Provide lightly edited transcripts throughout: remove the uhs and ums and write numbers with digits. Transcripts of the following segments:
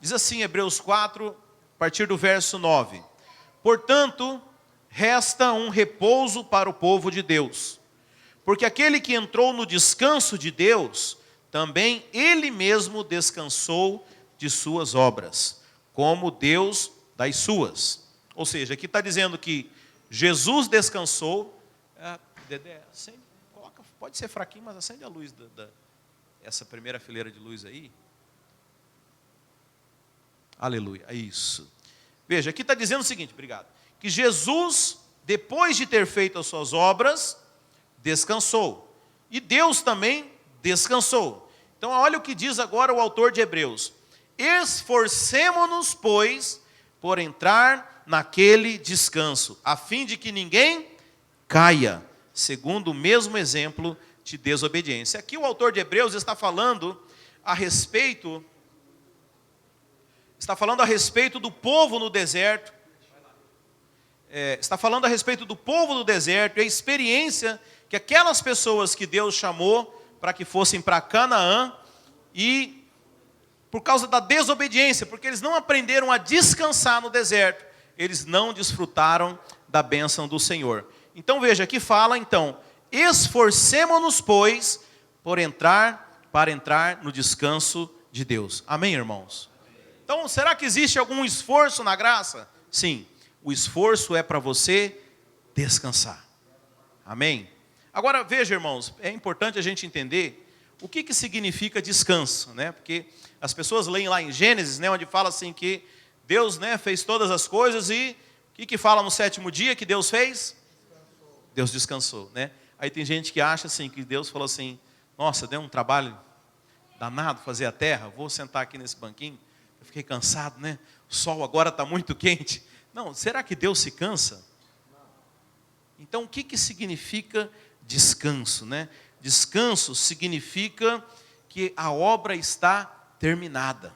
Diz assim, Hebreus 4, a partir do verso 9. Portanto, resta um repouso para o povo de Deus. Porque aquele que entrou no descanso de Deus, também ele mesmo descansou de suas obras, como Deus das suas. Ou seja, aqui está dizendo que Jesus descansou. Dedé, pode ser fraquinho, mas acende a luz essa primeira fileira de luz aí. Aleluia, é isso. Veja, aqui está dizendo o seguinte, obrigado. Que Jesus, depois de ter feito as suas obras, descansou. E Deus também descansou. Então, olha o que diz agora o autor de Hebreus. Esforcemo-nos, pois, por entrar naquele descanso, a fim de que ninguém caia, segundo o mesmo exemplo de desobediência. Aqui o autor de Hebreus está falando a respeito do povo no deserto. Está falando a respeito do povo do deserto, e a experiência que aquelas pessoas que Deus chamou para que fossem para Canaã, e por causa da desobediência, porque eles não aprenderam a descansar no deserto, eles não desfrutaram da bênção do Senhor. Então veja, aqui fala então, esforcemo-nos, pois, para entrar no descanso de Deus. Amém, irmãos? Então, será que existe algum esforço na graça? Sim, o esforço é para você descansar. Amém? Agora, veja, irmãos, é importante a gente entender o que significa descanso, né? Porque as pessoas leem lá em Gênesis, né, onde fala assim que Deus, né, fez todas as coisas e o que fala no sétimo dia que Deus fez? Deus descansou, né? Aí tem gente que acha assim, que Deus falou assim, nossa, deu um trabalho danado fazer a terra, vou sentar aqui nesse banquinho, eu fiquei cansado, né? O sol agora está muito quente. Não, será que Deus se cansa? Então, o que significa descanso, né? Descanso significa que a obra está terminada.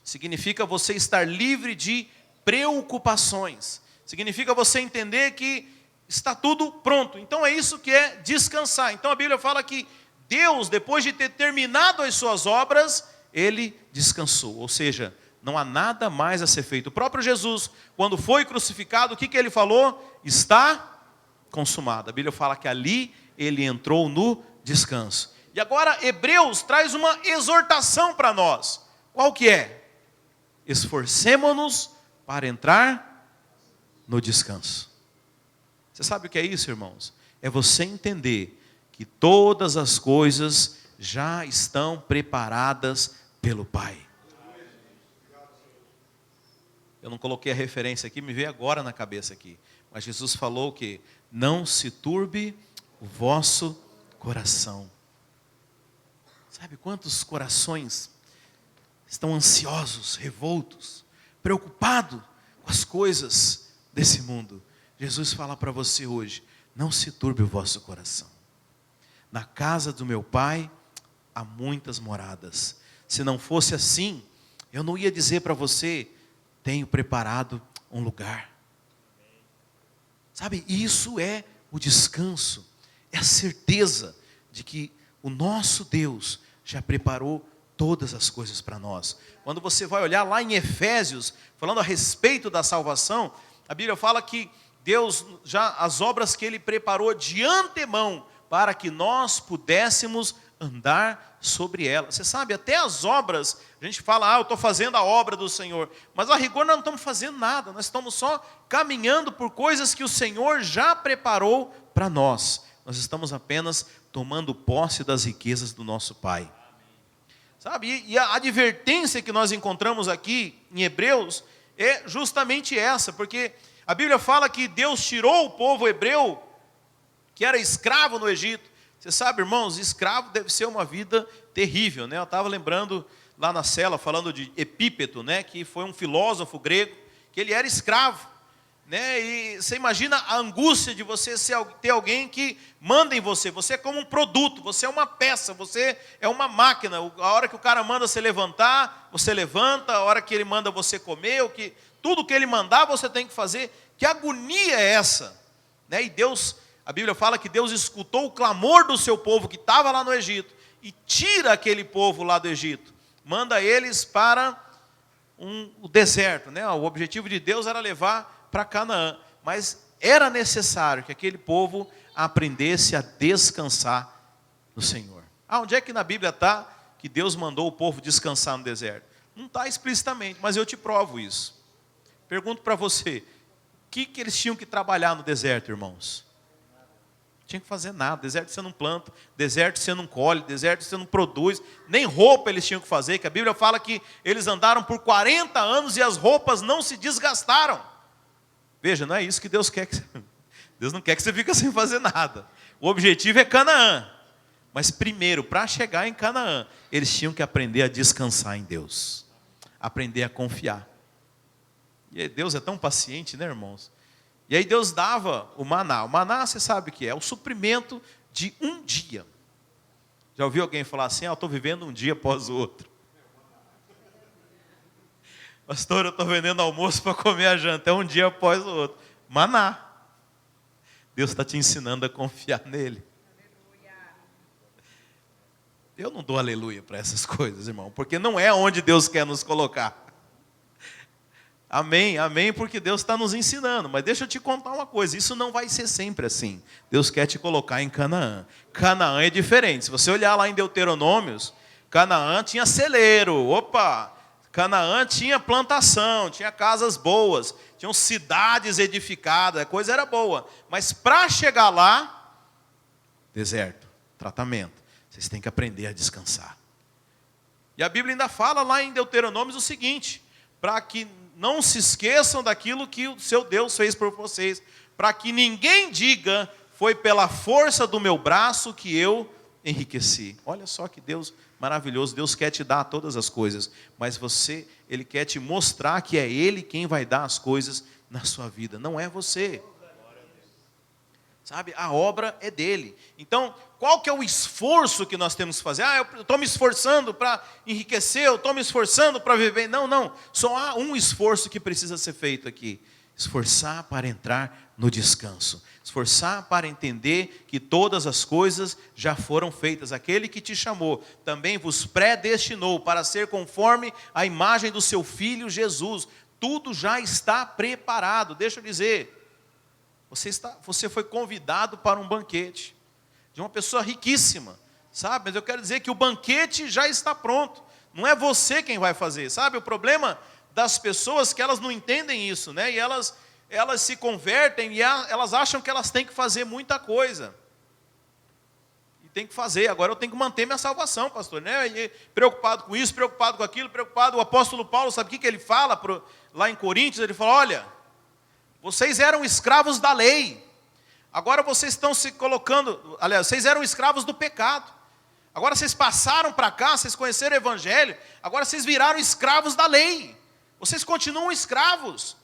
Significa você estar livre de preocupações. Significa você entender que está tudo pronto. Então é isso que é descansar. Então a Bíblia fala que Deus, depois de ter terminado as suas obras, Ele descansou. Ou seja, não há nada mais a ser feito. O próprio Jesus, quando foi crucificado, o que Ele falou? Está consumado. A Bíblia fala que ali Ele entrou no descanso. E agora Hebreus traz uma exortação para nós. Qual que é? Esforcemo-nos para entrar no descanso. Você sabe o que é isso, irmãos? É você entender que todas as coisas já estão preparadas pelo Pai. Eu não coloquei a referência aqui, me veio agora na cabeça aqui. Mas Jesus falou que não se turbe o vosso coração. Sabe quantos corações estão ansiosos, revoltos, preocupados com as coisas desse mundo? Jesus fala para você hoje, não se turbe o vosso coração. Na casa do meu Pai há muitas moradas. Se não fosse assim, eu não ia dizer para você, tenho preparado um lugar. Sabe, isso é o descanso, é a certeza de que o nosso Deus já preparou todas as coisas para nós. Quando você vai olhar lá em Efésios, falando a respeito da salvação, a Bíblia fala que Deus, já as obras que Ele preparou de antemão, para que nós pudéssemos andar sobre elas. Você sabe, até as obras, a gente fala, eu estou fazendo a obra do Senhor, mas a rigor nós não estamos fazendo nada, nós estamos só caminhando por coisas que o Senhor já preparou para nós. Nós estamos apenas tomando posse das riquezas do nosso Pai. Sabe, e a advertência que nós encontramos aqui em Hebreus é justamente essa, porque a Bíblia fala que Deus tirou o povo hebreu, que era escravo no Egito. Você sabe, irmãos, escravo deve ser uma vida terrível, né? Eu estava lembrando lá na cela, falando de Epípeto, né? Que foi um filósofo grego, que ele era escravo, né? E você imagina a angústia de você ter alguém que manda em você. Você é como um produto, você é uma peça, você é uma máquina. A hora que o cara manda você levantar, você levanta. A hora que ele manda você comer, tudo que ele mandar você tem que fazer. Que agonia é essa? Né? E Deus, a Bíblia fala que Deus escutou o clamor do seu povo que estava lá no Egito e tira aquele povo lá do Egito. Manda eles para o deserto, né? O objetivo de Deus era levar para Canaã, mas era necessário que aquele povo aprendesse a descansar no Senhor. Onde é que na Bíblia está que Deus mandou o povo descansar no deserto? Não está explicitamente, mas eu te provo isso. Pergunto para você, o que eles tinham que trabalhar no deserto, irmãos? Não tinha que fazer nada. Deserto você não planta, deserto você não colhe, deserto você não produz, nem roupa eles tinham que fazer, que a Bíblia fala que eles andaram por 40 anos e as roupas não se desgastaram. Veja, não é isso que Deus quer. Deus não quer que você fique sem fazer nada. O objetivo é Canaã. Mas primeiro, para chegar em Canaã, eles tinham que aprender a descansar em Deus. Aprender a confiar. E Deus é tão paciente, né, irmãos? E aí Deus dava o maná. O maná, você sabe o que é? O suprimento de um dia. Já ouviu alguém falar assim, eu estou vivendo um dia após o outro. Pastor, eu estou vendendo almoço para comer a janta. É um dia após o outro. Maná. Deus está te ensinando a confiar nele. Eu não dou aleluia para essas coisas, irmão, porque não é onde Deus quer nos colocar. Amém, amém, porque Deus está nos ensinando. Mas deixa eu te contar uma coisa, isso não vai ser sempre assim. Deus quer te colocar em Canaã. Canaã é diferente. Se você olhar lá em Deuteronômios, Canaã tinha celeiro. Opa! Canaã tinha plantação, tinha casas boas, tinham cidades edificadas, a coisa era boa. Mas para chegar lá, deserto, tratamento. Vocês têm que aprender a descansar. E a Bíblia ainda fala lá em Deuteronômio o seguinte: para que não se esqueçam daquilo que o seu Deus fez por vocês, para que ninguém diga, foi pela força do meu braço que eu enriqueci. Olha só que Deus maravilhoso, Deus quer te dar todas as coisas, mas Ele quer te mostrar que é Ele quem vai dar as coisas na sua vida, não é você. Sabe, a obra é dele. Então, qual que é o esforço que nós temos que fazer? Eu estou me esforçando para enriquecer, eu estou me esforçando para viver. Não, só há um esforço que precisa ser feito aqui. Esforçar para entrar no descanso. Esforçar para entender que todas as coisas já foram feitas. Aquele que te chamou também vos predestinou para ser conforme a imagem do seu Filho Jesus. Tudo já está preparado. Deixa eu dizer, você foi convidado para um banquete de uma pessoa riquíssima, sabe? Mas eu quero dizer que o banquete já está pronto. Não é você quem vai fazer, sabe? O problema das pessoas é que elas não entendem isso, né? E elas se convertem e elas acham que elas têm que fazer muita coisa. E tem que fazer. Agora eu tenho que manter minha salvação, pastor, né? E preocupado com isso, preocupado com aquilo, preocupado. O apóstolo Paulo, sabe o que ele fala lá em Coríntios? Ele fala, olha, vocês eram escravos da lei, agora vocês estão se colocando, aliás, vocês eram escravos do pecado, agora vocês passaram para cá, vocês conheceram o Evangelho, agora vocês viraram escravos da lei, vocês continuam escravos.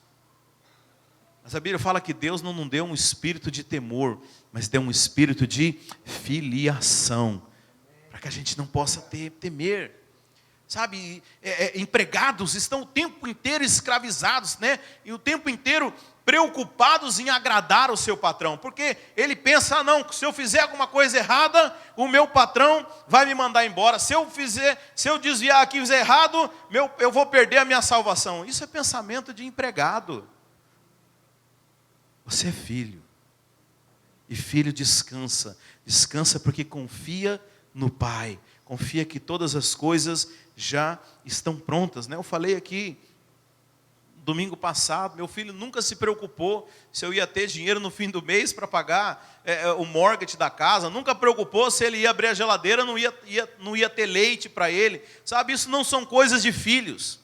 Mas a Bíblia fala que Deus não deu um espírito de temor, mas deu um espírito de filiação, para que a gente não possa temer. Sabe, empregados estão o tempo inteiro escravizados, né? E o tempo inteiro preocupados em agradar o seu patrão, porque ele pensa, não, se eu fizer alguma coisa errada, o meu patrão vai me mandar embora, se eu desviar aqui e fizer errado, eu vou perder a minha salvação. Isso é pensamento de empregado. Você é filho, e filho descansa porque confia no Pai, confia que todas as coisas já estão prontas, né? Eu falei aqui domingo passado, meu filho nunca se preocupou se eu ia ter dinheiro no fim do mês para pagar o mortgage da casa, nunca preocupou se ele ia abrir a geladeira, não ia ter leite para ele, sabe? Isso não são coisas de filhos,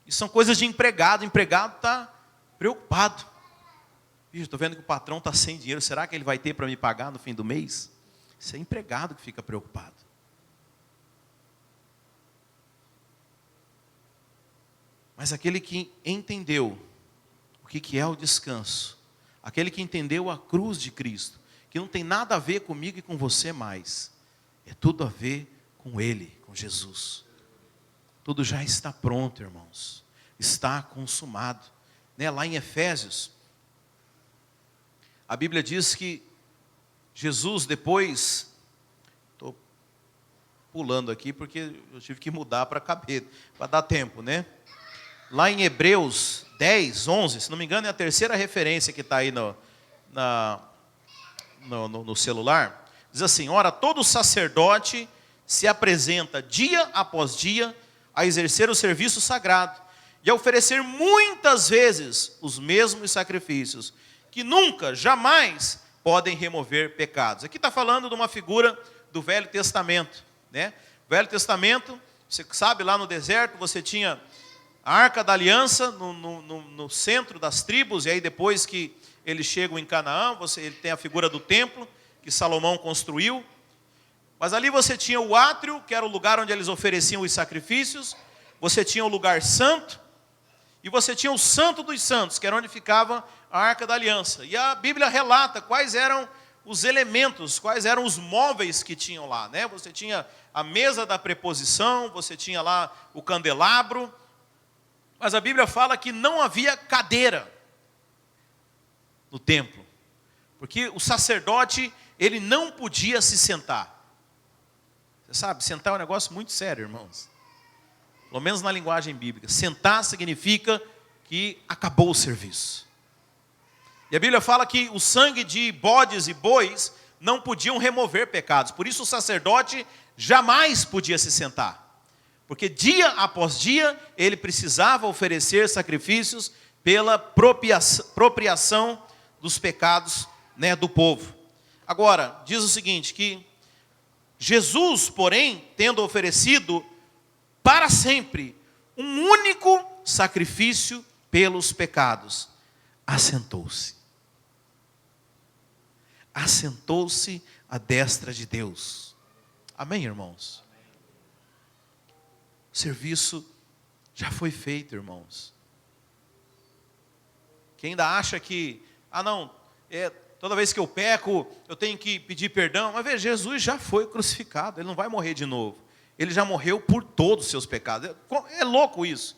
isso são coisas de empregado. O empregado está preocupado. Estou vendo que o patrão está sem dinheiro, será que ele vai ter para me pagar no fim do mês? Isso é empregado que fica preocupado. Mas aquele que entendeu o que é o descanso, aquele que entendeu a cruz de Cristo, que não tem nada a ver comigo e com você mais, é tudo a ver com Ele, com Jesus. Tudo já está pronto, irmãos, está consumado. Né? Lá em Efésios, a Bíblia diz que Jesus depois, estou pulando aqui porque eu tive que mudar para caber, para dar tempo, né? lá em Hebreus 10, 11, se não me engano é a terceira referência que está aí no celular, diz assim: ora, todo sacerdote se apresenta dia após dia a exercer o serviço sagrado e a oferecer muitas vezes os mesmos sacrifícios, que nunca, jamais podem remover pecados. Aqui está falando de uma figura do Velho Testamento, né? O Velho Testamento, você sabe, lá no deserto você tinha a Arca da Aliança no centro das tribos, e aí depois que eles chegam em Canaã, ele tem a figura do templo que Salomão construiu. Mas ali você tinha o átrio, que era o lugar onde eles ofereciam os sacrifícios. Você tinha o lugar santo. E você tinha o Santo dos Santos, que era onde ficava a Arca da Aliança. E a Bíblia relata quais eram os elementos, quais eram os móveis que tinham lá, né? Você tinha a mesa da preposição, você tinha lá o candelabro. Mas a Bíblia fala que não havia cadeira no templo. Porque o sacerdote, ele não podia se sentar. Você sabe, sentar é um negócio muito sério, irmãos. Pelo menos na linguagem bíblica. Sentar significa que acabou o serviço. E a Bíblia fala que o sangue de bodes e bois não podiam remover pecados. Por isso o sacerdote jamais podia se sentar. Porque dia após dia ele precisava oferecer sacrifícios pela propriação dos pecados, né, do povo. Agora, diz o seguinte, que Jesus, porém, tendo oferecido para sempre um único sacrifício pelos pecados, assentou-se. Assentou-se à destra de Deus. Amém, irmãos? O serviço já foi feito, irmãos. Quem ainda acha que, toda vez que eu peco, eu tenho que pedir perdão. Mas veja, Jesus já foi crucificado, ele não vai morrer de novo. Ele já morreu por todos os seus pecados. É louco isso.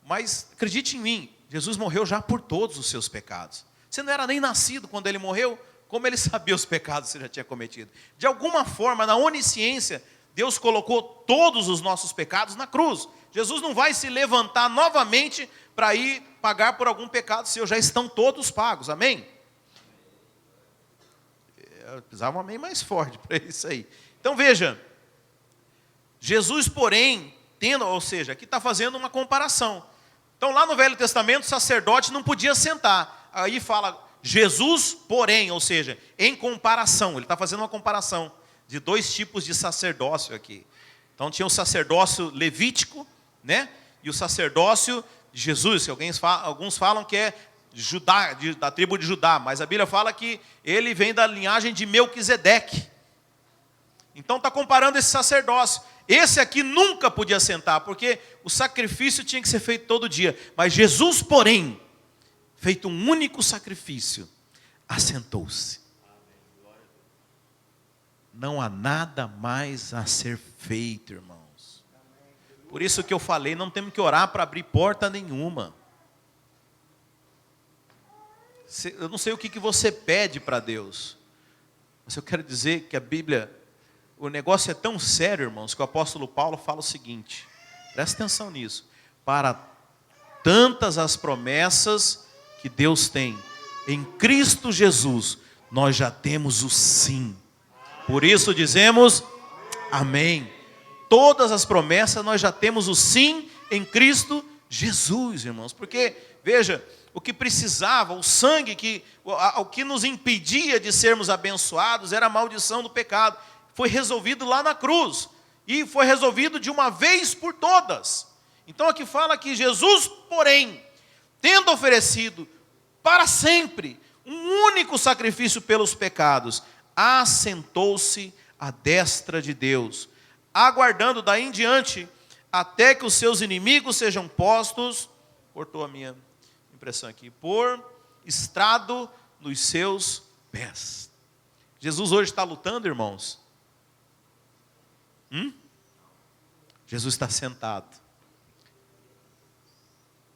Mas acredite em mim, Jesus morreu já por todos os seus pecados. Você não era nem nascido quando ele morreu, como ele sabia os pecados que você já tinha cometido? De alguma forma, na onisciência, Deus colocou todos os nossos pecados na cruz. Jesus não vai se levantar novamente para ir pagar por algum pecado seu, já estão todos pagos, amém? Eu precisava um amém mais forte para isso aí. Então veja, Jesus, porém, aqui está fazendo uma comparação. Então lá no Velho Testamento, o sacerdote não podia sentar. Aí fala Jesus, porém, ou seja, em comparação. Ele está fazendo uma comparação de dois tipos de sacerdócio aqui. Então tinha o sacerdócio levítico, né? E o sacerdócio de Jesus, que alguns falam que é da tribo de Judá, mas a Bíblia fala que ele vem da linhagem de Melquisedeque. Então está comparando esse sacerdócio. Esse aqui nunca podia sentar, porque o sacrifício tinha que ser feito todo dia. Mas Jesus, porém, feito um único sacrifício, assentou-se. Não há nada mais a ser feito, irmãos. Por isso que eu falei, não temos que orar para abrir porta nenhuma. Eu não sei o que você pede para Deus, mas eu quero dizer que a Bíblia, o negócio é tão sério, irmãos, que o apóstolo Paulo fala o seguinte, presta atenção nisso, para tantas as promessas que Deus tem, em Cristo Jesus, nós já temos o sim. Por isso dizemos, amém. Todas as promessas nós já temos o sim em Cristo Jesus, irmãos. Porque, veja, o que precisava, o sangue, o que nos impedia de sermos abençoados era a maldição do pecado. Foi resolvido lá na cruz. E foi resolvido de uma vez por todas. Então aqui fala que Jesus, porém, tendo oferecido para sempre um único sacrifício pelos pecados, assentou-se à destra de Deus, aguardando daí em diante, até que os seus inimigos sejam postos, cortou a minha impressão aqui, por estrado nos seus pés. Jesus hoje está lutando, irmãos? Jesus está sentado.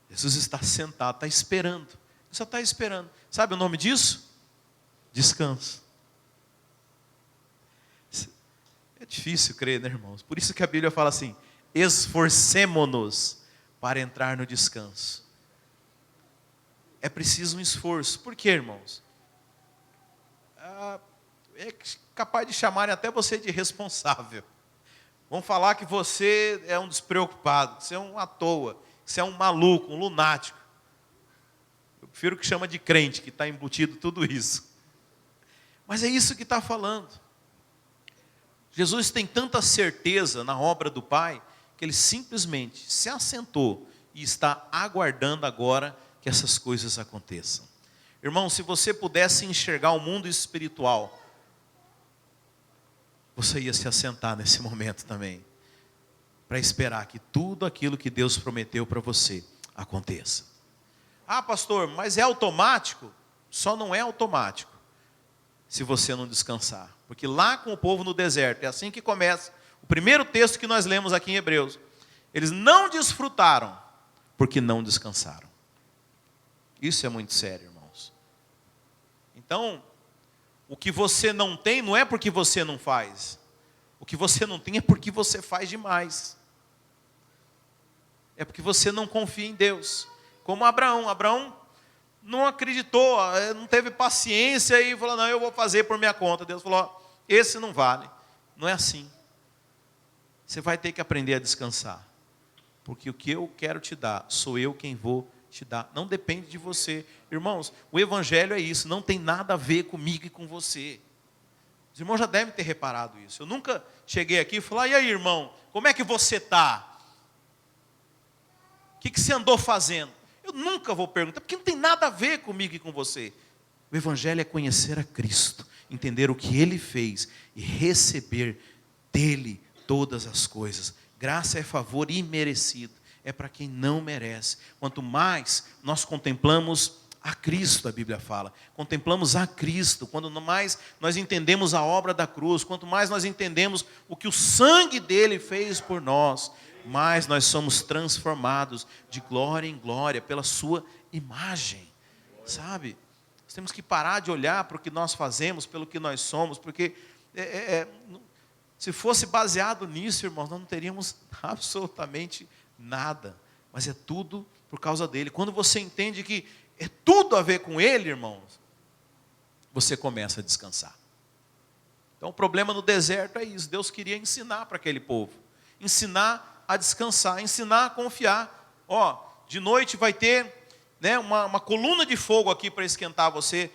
Jesus está sentado, está esperando. Ele só está esperando. Sabe o nome disso? Descanso. É difícil crer, né, irmãos? Por isso que a Bíblia fala assim, esforcemo-nos para entrar no descanso. É preciso um esforço. Por quê, irmãos? É capaz de chamarem até você de irresponsável. Vão falar que você é um despreocupado, que você é um à toa, que você é um maluco, um lunático. Eu prefiro que chama de crente, que está embutido tudo isso. Mas é isso que está falando. Jesus tem tanta certeza na obra do Pai, que Ele simplesmente se assentou e está aguardando agora que essas coisas aconteçam. Irmão, se você pudesse enxergar o mundo espiritual, você ia se assentar nesse momento também, para esperar que tudo aquilo que Deus prometeu para você aconteça. Ah, pastor, mas é automático? Só não é automático se você não descansar. Porque lá com o povo no deserto, é assim que começa o primeiro texto que nós lemos aqui em Hebreus. Eles não desfrutaram porque não descansaram. Isso é muito sério, irmãos. Então, o que você não tem não é porque você não faz. O que você não tem é porque você faz demais. É porque você não confia em Deus. Como Abraão. Abraão não acreditou, não teve paciência e falou, não, eu vou fazer por minha conta. Deus falou, esse não vale. Não é assim. Você vai ter que aprender a descansar. Porque o que eu quero te dar, sou eu quem vou te dar. Não depende de você. Irmãos, o evangelho é isso, não tem nada a ver comigo e com você. Os irmãos já devem ter reparado isso. Eu nunca cheguei aqui e falei, e aí, irmão, como é que você está? O que você andou fazendo? Eu nunca vou perguntar, porque não tem nada a ver comigo e com você. O evangelho é conhecer a Cristo, entender o que Ele fez e receber dEle todas as coisas. Graça é favor imerecido, é para quem não merece. Quanto mais nós contemplamos a Cristo, a Bíblia fala, contemplamos a Cristo, quanto mais nós entendemos a obra da cruz, quanto mais nós entendemos o que o sangue dele fez por nós, mais nós somos transformados de glória em glória pela sua imagem, sabe? Nós temos que parar de olhar para o que nós fazemos, pelo que nós somos, porque se fosse baseado nisso, irmãos, nós não teríamos absolutamente nada, mas é tudo por causa dele. Quando você entende que é tudo a ver com ele, irmãos, você começa a descansar. Então o problema no deserto é isso, Deus queria ensinar para aquele povo, ensinar a descansar, ensinar a confiar. De noite vai ter uma coluna de fogo aqui para esquentar você,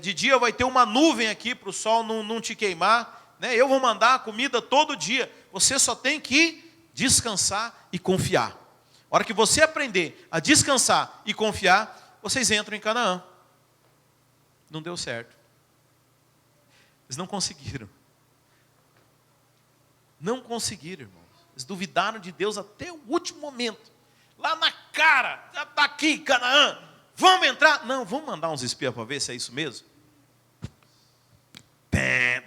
de dia vai ter uma nuvem aqui para o sol não te queimar, eu vou mandar a comida todo dia, você só tem que descansar e confiar. A hora que você aprender a descansar e confiar, vocês entram em Canaã. Não deu certo. Eles não conseguiram. Não conseguiram, irmãos. Eles duvidaram de Deus até o último momento. Lá na cara, já está aqui, Canaã. Vamos entrar? Não, vamos mandar uns espias para ver se é isso mesmo.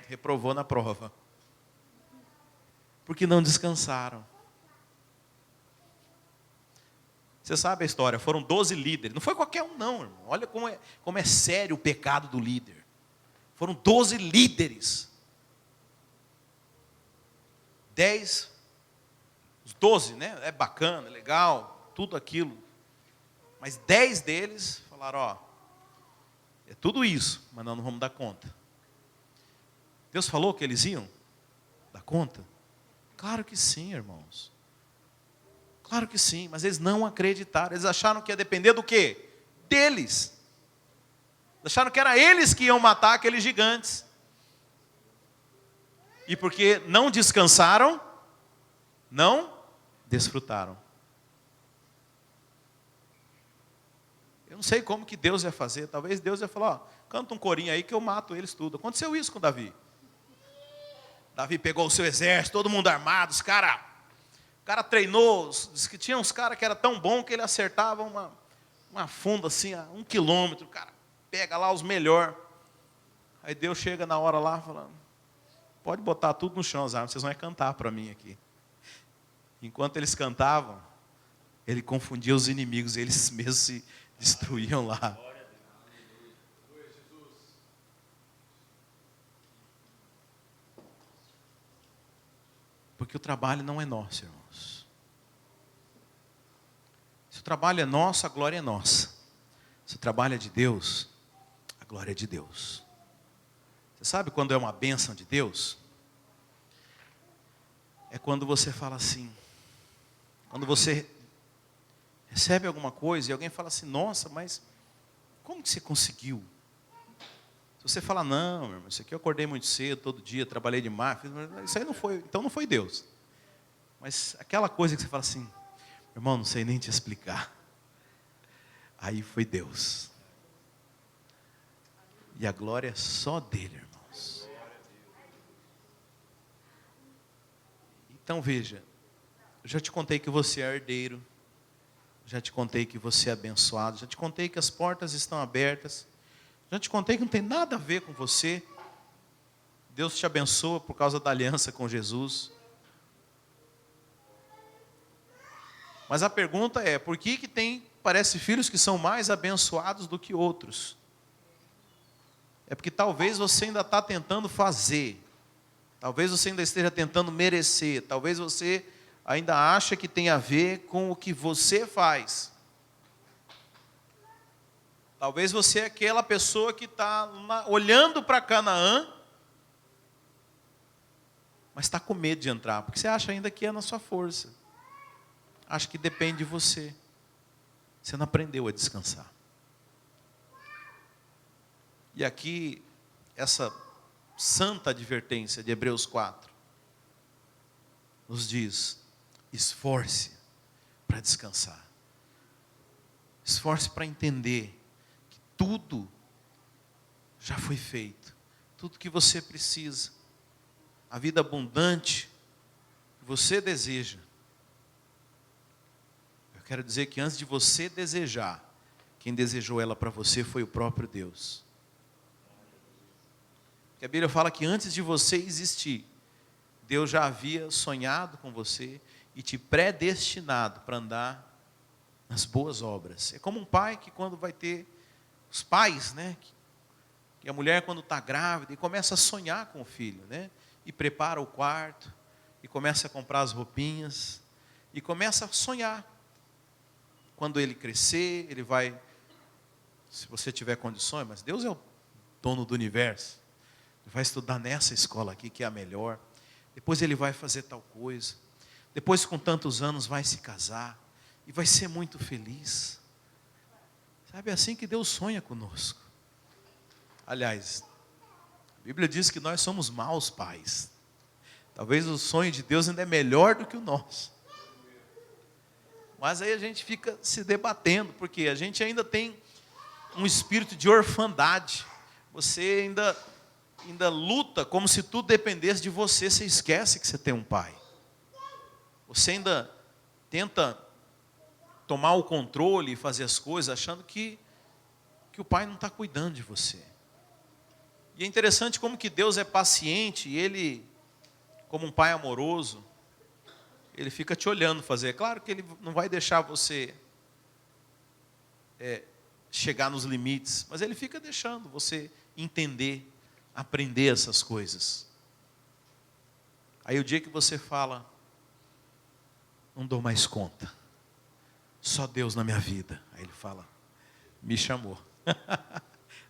Reprovou na prova. Porque não descansaram. Você sabe a história, foram 12 líderes. Não foi qualquer um não, irmão. Olha como é sério o pecado do líder. Foram 12 líderes. 10, os 12, é bacana, é legal, tudo aquilo. Mas 10 deles falaram, é tudo isso, mas nós não vamos dar conta. Deus falou que eles iam dar conta? Claro que sim, irmãos. Claro que sim, mas eles não acreditaram. Eles acharam que ia depender do quê? Deles. Acharam que era eles que iam matar aqueles gigantes. E porque não descansaram, não desfrutaram. Eu não sei como que Deus ia fazer. Talvez Deus ia falar, canta um corinho aí que eu mato eles tudo. Aconteceu isso com Davi. Davi pegou o seu exército, todo mundo armado, o cara treinou, diz que tinha uns caras que era tão bom que ele acertava uma funda assim, a 1 quilômetro, o cara pega lá os melhores. Aí Deus chega na hora lá, falando, pode botar tudo no chão as armas, vocês vão cantar para mim aqui. Enquanto eles cantavam, ele confundia os inimigos, eles mesmos se destruíam lá. Porque o trabalho não é nosso, irmãos. Se o trabalho é nosso, a glória é nossa. Se o trabalho é de Deus, a glória é de Deus. Você sabe quando é uma bênção de Deus? É quando você fala assim, quando você recebe alguma coisa e alguém fala assim, nossa, mas como que você conseguiu? Se você fala, não, meu irmão, isso aqui eu acordei muito cedo, todo dia, trabalhei demais, isso aí não foi, então não foi Deus. Mas aquela coisa que você fala assim, irmão, não sei nem te explicar. Aí foi Deus. E a glória é só dele, irmãos. Então veja, eu já te contei que você é herdeiro, já te contei que você é abençoado, já te contei que as portas estão abertas, já te contei que não tem nada a ver com você. Deus te abençoa por causa da aliança com Jesus. Mas a pergunta é, por que parece filhos que são mais abençoados do que outros? É porque talvez você ainda está tentando fazer, talvez você ainda esteja tentando merecer, talvez você ainda acha que tem a ver com o que você faz. Talvez você é aquela pessoa que está olhando para Canaã, mas está com medo de entrar, porque você acha ainda que é na sua força. Acha que depende de você. Você não aprendeu a descansar. E aqui, essa santa advertência de Hebreus 4, nos diz, esforce para descansar. Esforce para entender que tudo já foi feito. Tudo que você precisa. A vida abundante que você deseja. Eu quero dizer que antes de você desejar, quem desejou ela para você foi o próprio Deus. Porque a Bíblia fala que antes de você existir, Deus já havia sonhado com você e te predestinado para andar nas boas obras. É como um pai que quando vai ter, os pais, né? Que a mulher quando está grávida e começa a sonhar com o filho, né? E prepara o quarto, e começa a comprar as roupinhas, e começa a sonhar. Quando ele crescer, ele vai, se você tiver condições, mas Deus é o dono do universo, ele vai estudar nessa escola aqui que é a melhor, depois ele vai fazer tal coisa, depois com tantos anos vai se casar, e vai ser muito feliz. Sabe, é assim que Deus sonha conosco. Aliás, a Bíblia diz que nós somos maus pais. Talvez o sonho de Deus ainda é melhor do que o nosso. Mas aí a gente fica se debatendo, porque a gente ainda tem um espírito de orfandade. Você ainda luta como se tudo dependesse de você. Você esquece que você tem um pai. Você ainda tenta tomar o controle e fazer as coisas, achando que o pai não está cuidando de você. E é interessante como que Deus é paciente, e Ele, como um pai amoroso, Ele fica te olhando fazer. É claro que Ele não vai deixar você chegar nos limites, mas Ele fica deixando você entender, aprender essas coisas. Aí o dia que você fala, não dou mais conta, só Deus na minha vida. Aí Ele fala, me chamou,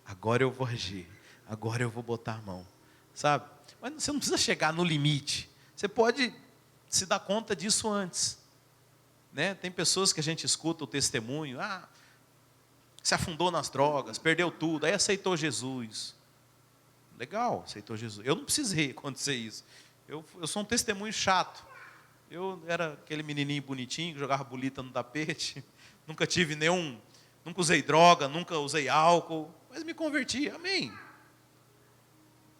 agora eu vou agir. Agora eu vou botar a mão, sabe? Mas você não precisa chegar no limite. Você pode se dar conta disso antes, né? Tem pessoas que a gente escuta o testemunho, se afundou nas drogas, perdeu tudo, aí aceitou Jesus. Legal, aceitou Jesus. Eu não precisei acontecer isso. Eu sou um testemunho chato. Eu era aquele menininho bonitinho que jogava bolita no tapete. Nunca usei droga, nunca usei álcool, mas me converti, amém.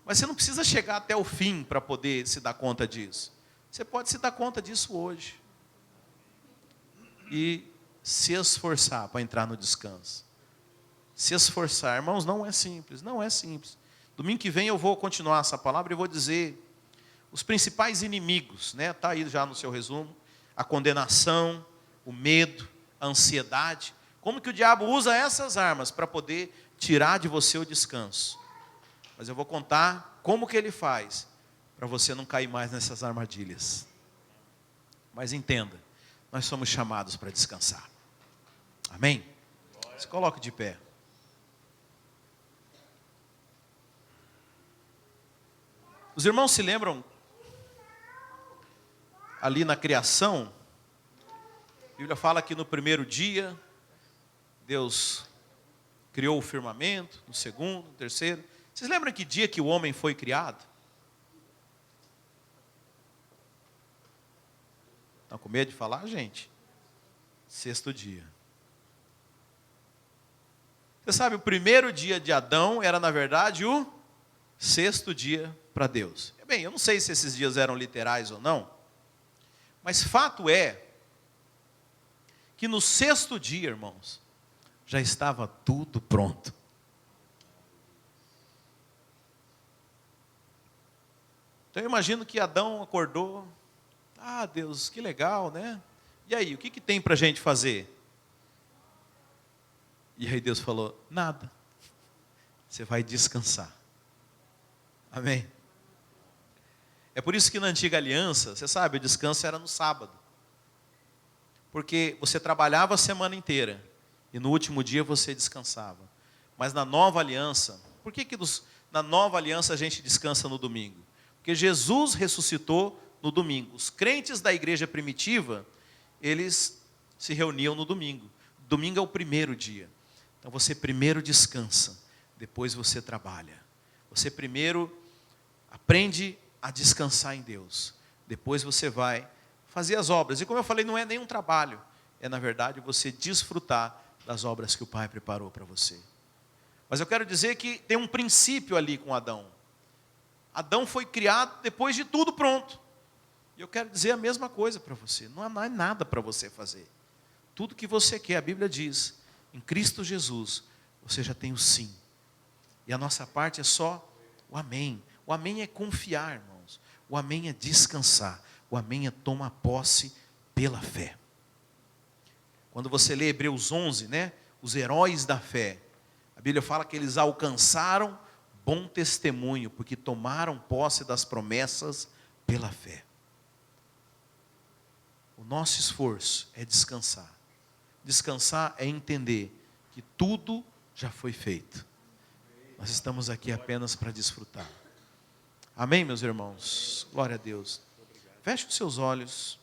Mas você não precisa chegar até o fim para poder se dar conta disso. Você pode se dar conta disso hoje. E se esforçar para entrar no descanso. Se esforçar. Irmãos, não é simples. Não é simples. Domingo que vem eu vou continuar essa palavra e vou dizer os principais inimigos, né? Está aí já no seu resumo. A condenação, o medo, a ansiedade. Como que o diabo usa essas armas para poder tirar de você o descanso. Mas eu vou contar como que ele faz, para você não cair mais nessas armadilhas. Mas entenda, nós somos chamados para descansar. Amém? Se coloque de pé. Os irmãos se lembram, ali na criação, a Bíblia fala que no primeiro dia, Deus criou o firmamento, no segundo, no terceiro. Vocês lembram que dia que o homem foi criado? Estão com medo de falar, gente? Sexto dia. Você sabe, o primeiro dia de Adão era, na verdade, o sexto dia para Deus. Bem, eu não sei se esses dias eram literais ou não, mas fato é que no sexto dia, irmãos, já estava tudo pronto. Então eu imagino que Adão acordou, Deus, que legal, né? E aí, o que tem para a gente fazer? E aí Deus falou, nada, você vai descansar. Amém? É por isso que na antiga aliança, você sabe, o descanso era no sábado. Porque você trabalhava a semana inteira e no último dia você descansava. Mas na nova aliança, por que na nova aliança a gente descansa no domingo? Porque Jesus ressuscitou no domingo. Os crentes da igreja primitiva, eles se reuniam no domingo. Domingo é o primeiro dia. Então você primeiro descansa, depois você trabalha. Você primeiro aprende a descansar em Deus. Depois você vai fazer as obras. E como eu falei, não é nenhum trabalho. É, na verdade, você desfrutar das obras que o Pai preparou para você. Mas eu quero dizer que tem um princípio ali com Adão. Adão foi criado depois de tudo pronto. E eu quero dizer a mesma coisa para você. Não há nada para você fazer. Tudo que você quer, a Bíblia diz, em Cristo Jesus, você já tem o sim. E a nossa parte é só o amém. O amém é confiar, irmãos. O amém é descansar. O amém é tomar posse pela fé. Quando você lê Hebreus 11, né? Os heróis da fé. A Bíblia fala que eles alcançaram bom testemunho, porque tomaram posse das promessas pela fé. O nosso esforço é descansar. Descansar é entender que tudo já foi feito. Nós estamos aqui apenas para desfrutar. Amém, meus irmãos? Glória a Deus. Feche os seus olhos.